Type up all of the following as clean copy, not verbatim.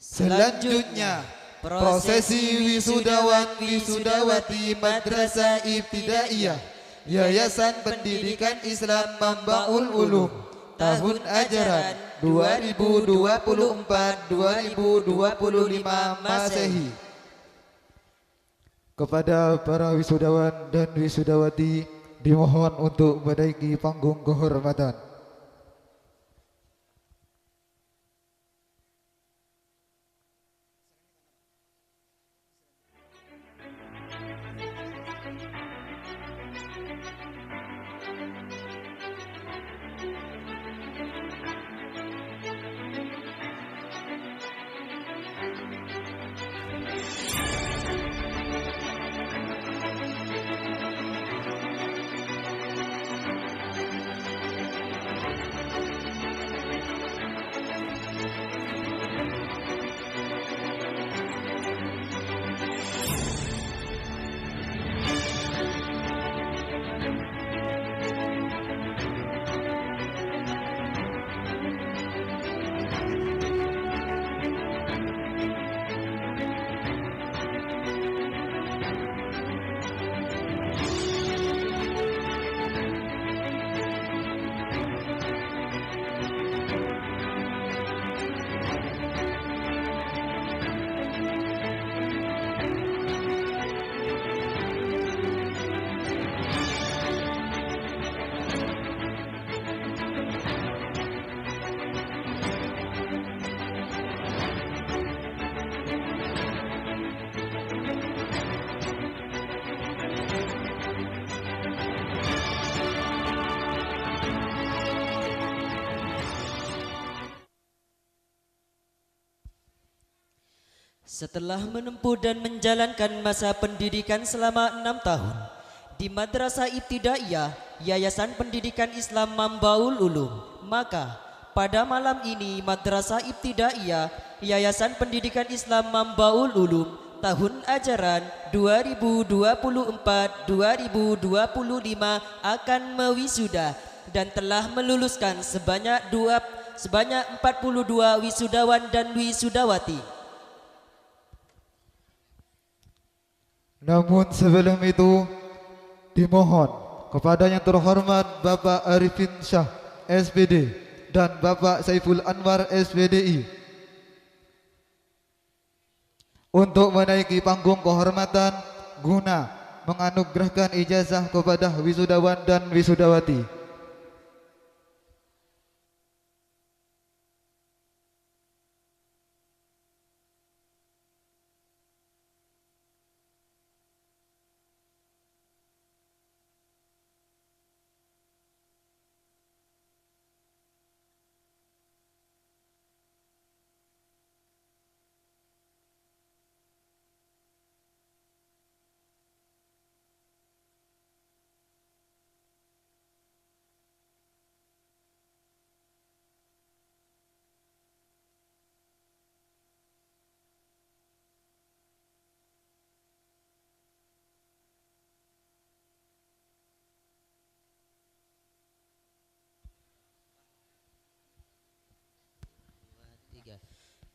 Selanjutnya, prosesi wisudawan wisudawati Madrasah Ibtidaiyah Yayasan Pendidikan Islam Mambaul Ulum tahun ajaran 2024-2025 Masehi. Kepada para wisudawan dan wisudawati dimohon untuk menaiki panggung kehormatan. Setelah menempuh dan menjalankan masa pendidikan selama 6 tahun di Madrasah Ibtidaiyah Yayasan Pendidikan Islam Mambaul Ulum, maka pada malam ini Madrasah Ibtidaiyah Yayasan Pendidikan Islam Mambaul Ulum tahun ajaran 2024-2025 akan mewisuda dan telah meluluskan sebanyak 42 wisudawan dan wisudawati. Namun sebelum itu dimohon kepada yang terhormat Bapak Arifin Syah SPD dan Bapak Saiful Anwar SPDI untuk menaiki panggung kehormatan guna menganugerahkan ijazah kepada wisudawan dan wisudawati.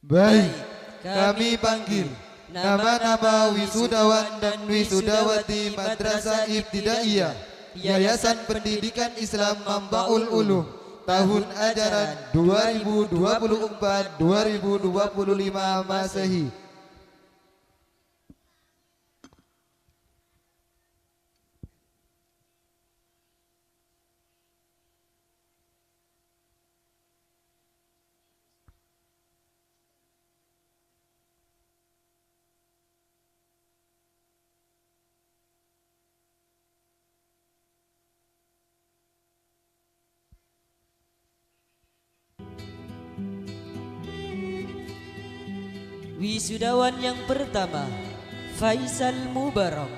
Baik, kami panggil nama-nama wisudawan dan wisudawati Madrasah Ibtidaiyah Yayasan Pendidikan Islam Mambaul Ulum tahun ajaran 2024-2025 Masehi. Wisudawan yang pertama, Faisal Mubarak,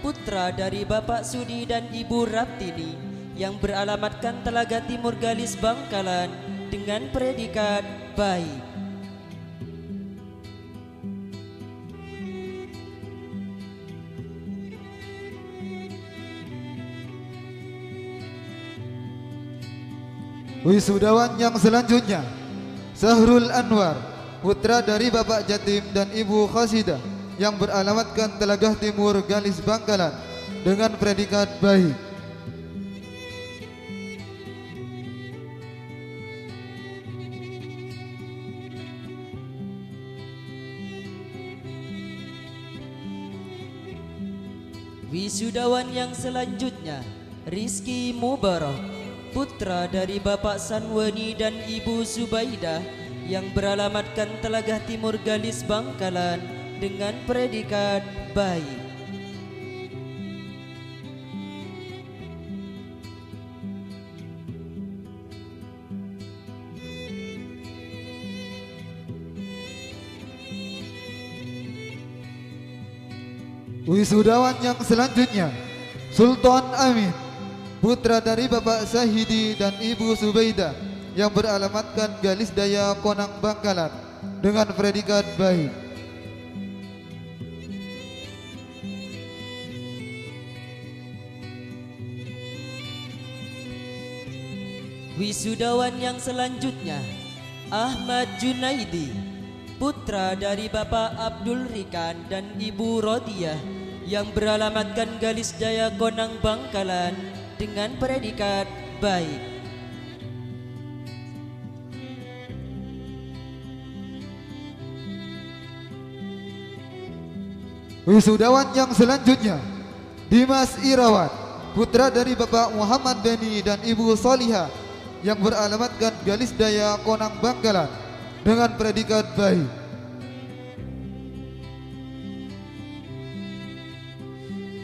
putra dari Bapak Sudi dan Ibu Raptini yang beralamatkan Telaga Timur Galis Bangkalan dengan predikat baik. Wisudawan yang selanjutnya, Sahrul Anwar, putra dari Bapak Jatim dan Ibu Khasidah yang beralamatkan Telagah Timur Galis Bangkalan dengan predikat baik. Wisudawan yang selanjutnya, Rizky Mubarak, putra dari Bapak Sanwani dan Ibu Subaidah yang beralamatkan Telagah Timur Galis Bangkalan dengan predikat baik. Wisudawan yang selanjutnya, Sultan Amin, putra dari Bapak Sahidi dan Ibu Subaidah yang beralamatkan Galis Daya Konang Bangkalan dengan predikat baik. Wisudawan yang selanjutnya, Ahmad Junaidi, putra dari Bapak Abdul Rikan dan Ibu Rodiah yang beralamatkan Galis Daya Konang Bangkalan dengan predikat baik. Wisudawan yang selanjutnya, Dimas Irawan, putra dari Bapak Muhammad Beni dan Ibu Solihah yang beralamatkan Galis Daya Konang Bangkalan dengan predikat baik.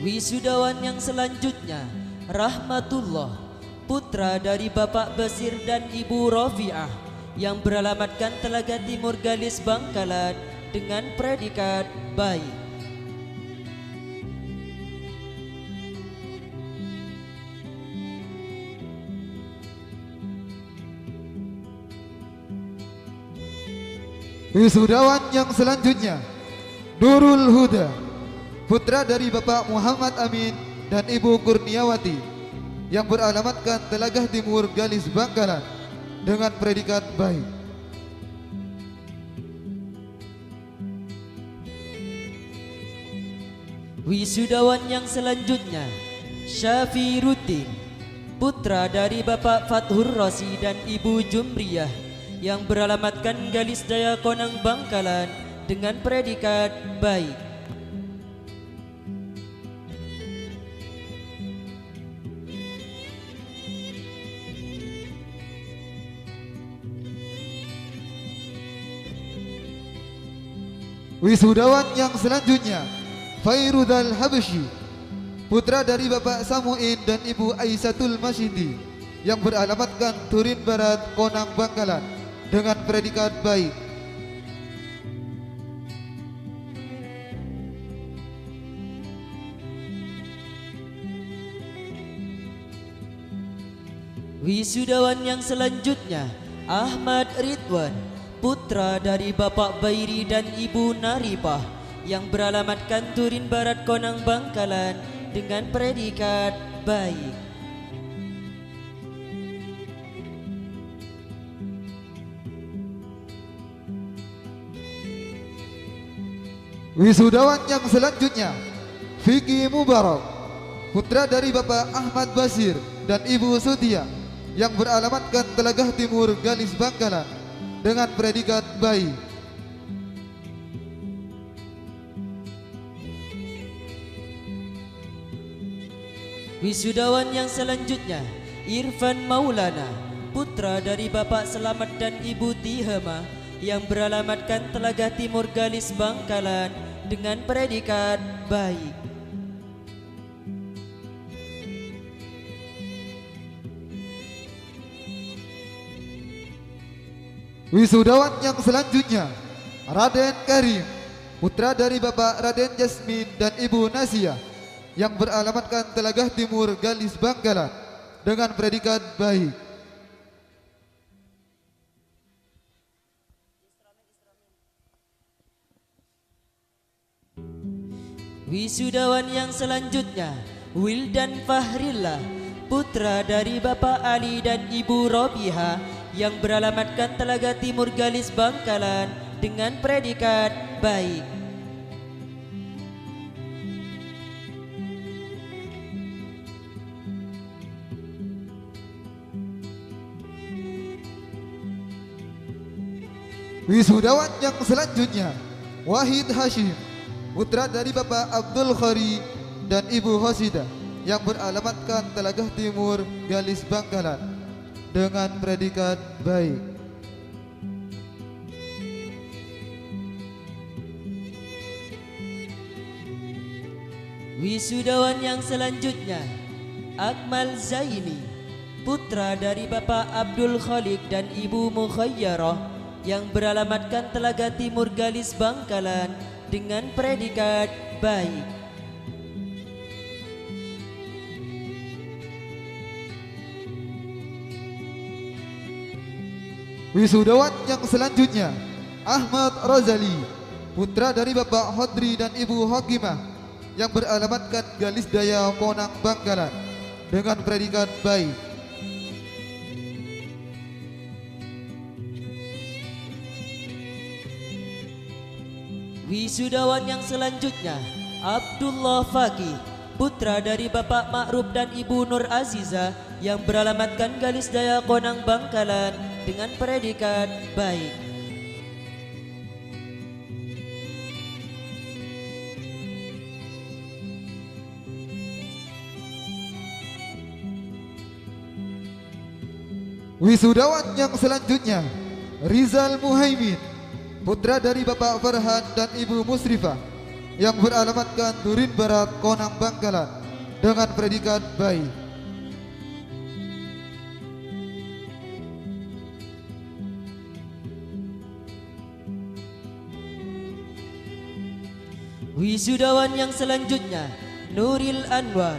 Wisudawan yang selanjutnya, Rahmatullah, putra dari Bapak Basir dan Ibu Rafi'ah yang beralamatkan Telaga Timur Galis Bangkalan dengan predikat baik. Wisudawan yang selanjutnya, Nurul Huda, putra dari Bapak Muhammad Amin dan Ibu Kurniawati yang beralamatkan Telagah Timur Galis Bangkalan dengan predikat baik. Wisudawan yang selanjutnya, Syafiruddin, putra dari Bapak Fathur Rosi dan Ibu Jumriyah yang beralamatkan Galis Daya Konang Bangkalan dengan predikat baik. Wisudawan yang selanjutnya, Fairudal Habsyi, putra dari Bapak Samuin dan Ibu Aisatul Masyidi yang beralamatkan Turin Barat Konang Bangkalan dengan predikat baik. Wisudawan yang selanjutnya, Ahmad Ridwan, putra dari Bapak Bairi dan Ibu Naripah yang beralamatkan Turin Barat Konang Bangkalan dengan predikat baik. Wisudawan yang selanjutnya, Vicky Mubarak, putra dari Bapak Ahmad Basir dan Ibu Sutia yang beralamatkan Telagah Timur Galis Bangkalan dengan predikat baik. Wisudawan yang selanjutnya, Irfan Maulana, putra dari Bapak Selamat dan Ibu Tihama yang beralamatkan Telaga Timur Galis Bangkalan dengan predikat baik. Wisudawan yang selanjutnya, Raden Karim, putra dari Bapak Raden Jasmin dan Ibu Nasia yang beralamatkan Telagah Timur Galis Bangkalan dengan predikat baik. Wisudawan yang selanjutnya, Wildan Fahrillah, putra dari Bapak Ali dan Ibu Robiha yang beralamatkan Telaga Timur Galis Bangkalan dengan predikat baik. Wisudawan yang selanjutnya Wahid Hashim, putra dari Bapak Abdul Khari dan Ibu Hosida, yang beralamatkan Telagah Timur, Galis Bangkalan, dengan predikat baik. Wisudawan yang selanjutnya Akmal Zaini, putra dari Bapak Abdul Khalik dan Ibu Mukhayyarah, yang beralamatkan Telaga Timur, Galis Bangkalan, dengan predikat baik. Wisudawan yang selanjutnya Ahmad Razali, putra dari Bapak Hodri dan Ibu Hokimah, yang beralamatkan Galis Daya Konang Bangkalan, dengan predikat baik. Wisudawan yang selanjutnya Abdullah Fakih, putra dari Bapak Ma'ruf dan Ibu Nur Aziza, yang beralamatkan Galis Daya Konang Bangkalan, dengan predikat baik. Wisudawan yang selanjutnya Rizal Muhaimin, putra dari Bapak Farhan dan Ibu Musrifah, yang beralamatkan Durin Barat, Konang Bangkalan, dengan predikat baik. Wisudawan yang selanjutnya Nuril Anwar,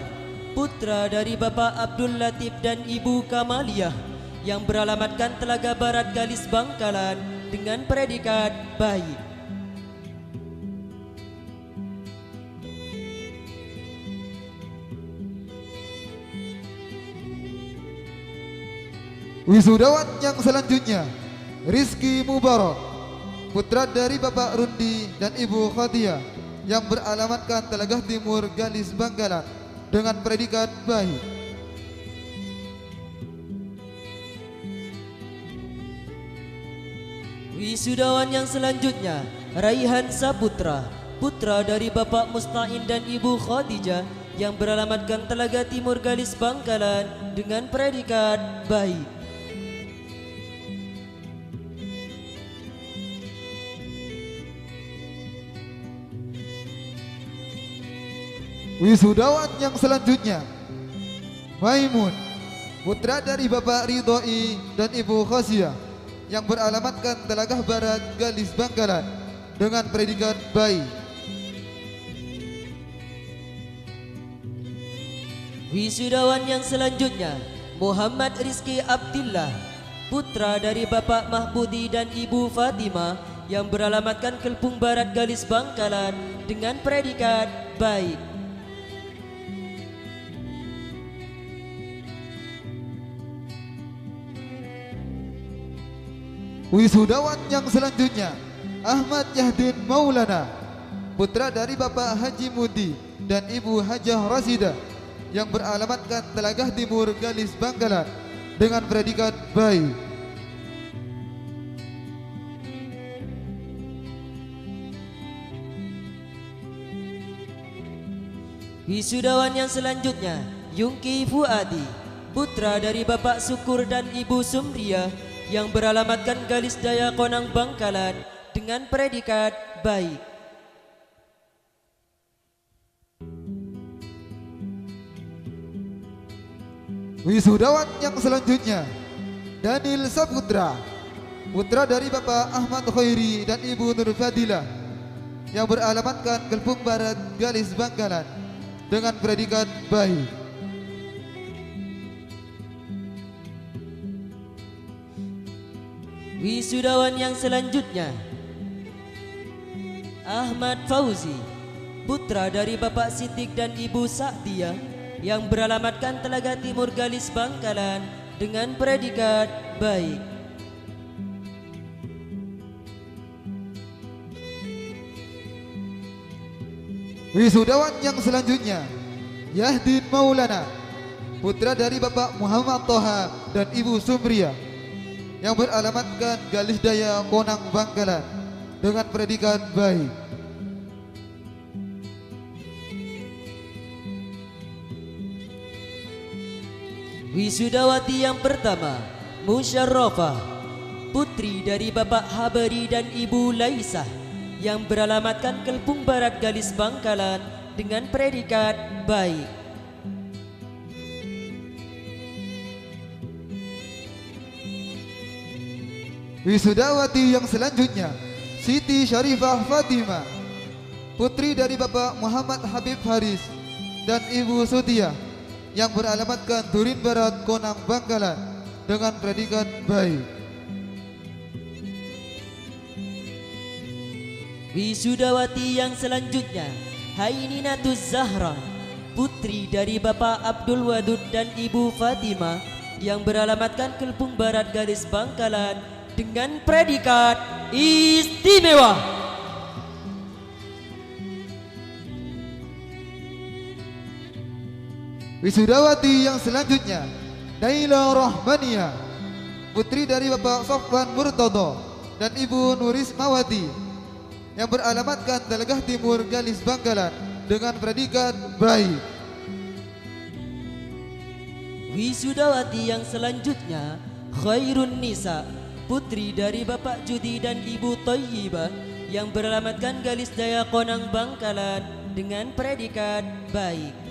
putra dari Bapak Abdul Latif dan Ibu Kamaliyah, yang beralamatkan Telaga Barat, Galis Bangkalan, dengan predikat baik. Wisudawan yang selanjutnya Rizki Mubarak, putra dari Bapak Rundi dan Ibu Khadijah, yang beralamatkan Telagah Timur, Galis Bangkalan, dengan predikat baik. Wisudawan yang selanjutnya Raihan Saputra, putra dari Bapak Musta'in dan Ibu Khadijah, yang beralamatkan Telaga Timur, Galis Bangkalan, dengan predikat baik. Wisudawan yang selanjutnya Maimun, putra dari Bapak Ridhoi dan Ibu Khasiyah, yang beralamatkan Telagah Barat, Galis Bangkalan, dengan predikat baik. Wisudawan yang selanjutnya Muhammad Rizki Abdillah, putra dari Bapak Mahbudi dan Ibu Fatimah, yang beralamatkan Kelpung Barat, Galis Bangkalan, dengan predikat baik. Wisudawan yang selanjutnya Ahmad Yahdin Maulana, putra dari Bapak Haji Mudi dan Ibu Hajah Rasidah, yang beralamatkan Telagah Timur, Galis Bangkalan, dengan predikat baik. Wisudawan yang selanjutnya Yungki Fuadi, putra dari Bapak Syukur dan Ibu Sumria, yang beralamatkan Galis Daya Konang Bangkalan, dengan predikat baik. Wisudawan yang selanjutnya Daniel Saputra, putra dari Bapak Ahmad Khairi dan Ibu Nur Fadilah, yang beralamatkan Kelpung Barat, Galis Bangkalan, dengan predikat baik. Wisudawan yang selanjutnya Ahmad Fauzi, putra dari Bapak Sitik dan Ibu Sa'diyah, yang beralamatkan Telaga Timur, Galis Bangkalan, dengan predikat baik. Wisudawan yang selanjutnya Yahdin Maulana, putra dari Bapak Muhammad Toha dan Ibu Sumria, yang beralamatkan Galis Daya Konang Bangkalan dengan predikat baik. Wisudawati yang pertama Musyarrafah, putri dari Bapak Habari dan Ibu Laisah, yang beralamatkan Kelpung Barat Galis Bangkalan dengan predikat baik. Wisudawati yang selanjutnya Siti Syarifah Fatimah, putri dari Bapak Muhammad Habib Haris dan Ibu Sutia, yang beralamatkan Turin Barat Konang Bangkalan dengan predikat baik. Wisudawati yang selanjutnya Haininatus Zahra, putri dari Bapak Abdul Wadud dan Ibu Fatimah, yang beralamatkan Kelpung Barat Galis Bangkalan dengan predikat istimewa. Wisudawati yang selanjutnya Naila Rahmania, putri dari Bapak Sofwan Murtodo dan Ibu Nuris Mawati, yang beralamatkan Telagah Timur Galis Bangkalan dengan predikat baik. Wisudawati yang selanjutnya Khairun Nisa, putri dari Bapak Judi dan Ibu Toyibah, yang beralamatkan Galis Daya Konang Bangkalan dengan predikat baik.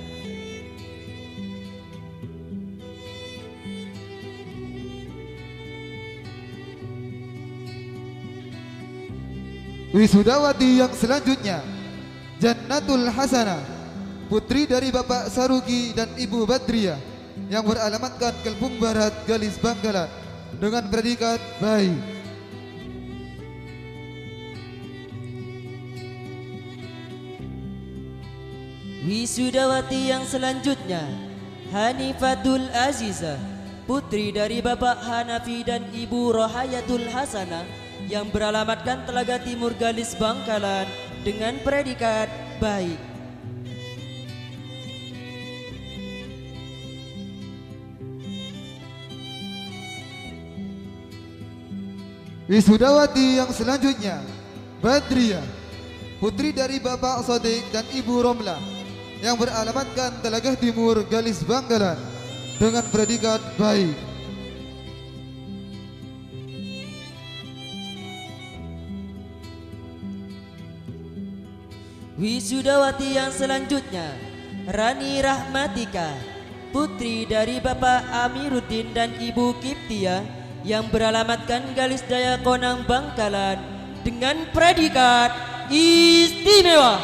Wisudawati yang selanjutnya Jannatul Hasanah, putri dari Bapak Saruki dan Ibu Badriah, yang beralamatkan Kelpung Barat Galis Bangkalan dengan predikat baik. Wisudawati yang selanjutnya Hanifatul Azizah, putri dari Bapak Hanafi dan Ibu Rohayatul Hasanah, yang beralamatkan Telaga Timur Galis Bangkalan dengan predikat baik. Wisudawati yang selanjutnya Badriah, putri dari Bapak Sodik dan Ibu Romla, yang beralamatkan Telagah Timur Galis Bangkalan dengan predikat baik. Wisudawati yang selanjutnya Rani Rahmatika, putri dari Bapak Amiruddin dan Ibu Kiptia, yang beralamatkan Galis Daya Konang Bangkalan dengan predikat istimewa.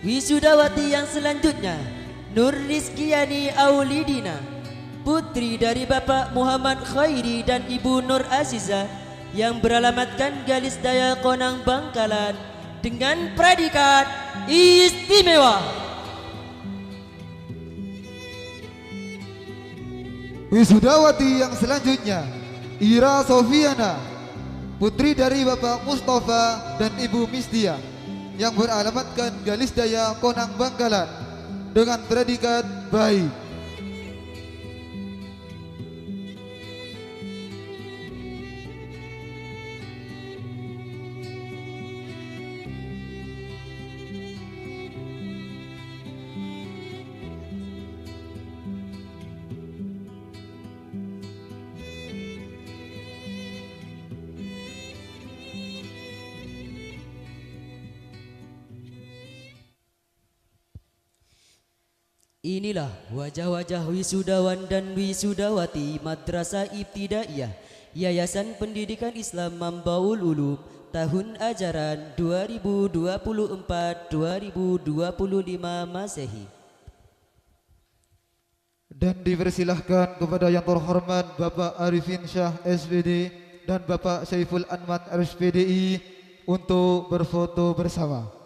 Wisudawati yang selanjutnya Nur Rizkiani Aulidina, putri dari Bapak Muhammad Khairi dan Ibu Nur Azizah, yang beralamatkan Galis Daya Konang Bangkalan dengan predikat istimewa. Wisudawati yang selanjutnya Ira Sofiana, putri dari Bapak Mustafa dan Ibu Mistia, yang beralamatkan Galis Daya Konang Bangkalan dengan predikat baik. Inilah wajah-wajah wisudawan dan wisudawati Madrasah Ibtidaiyah Yayasan Pendidikan Islam Mambaul Ulum tahun ajaran 2024-2025 Masehi. Dan dipersilahkan kepada yang terhormat Bapak Arifin Syah SPD dan Bapak Syaiful Anwar RSPDI untuk berfoto bersama.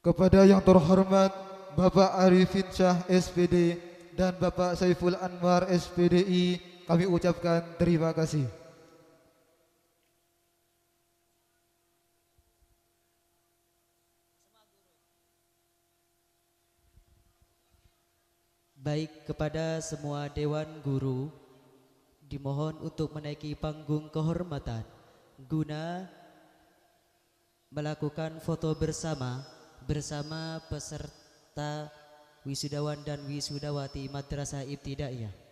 Kepada yang terhormat Bapak Arifin Syah SPD dan Bapak Saiful Anwar SPDI, kami ucapkan terima kasih. Baik, kepada semua Dewan Guru dimohon untuk menaiki panggung kehormatan guna melakukan foto bersama peserta wisudawan dan wisudawati Madrasah Ibtidaiyah.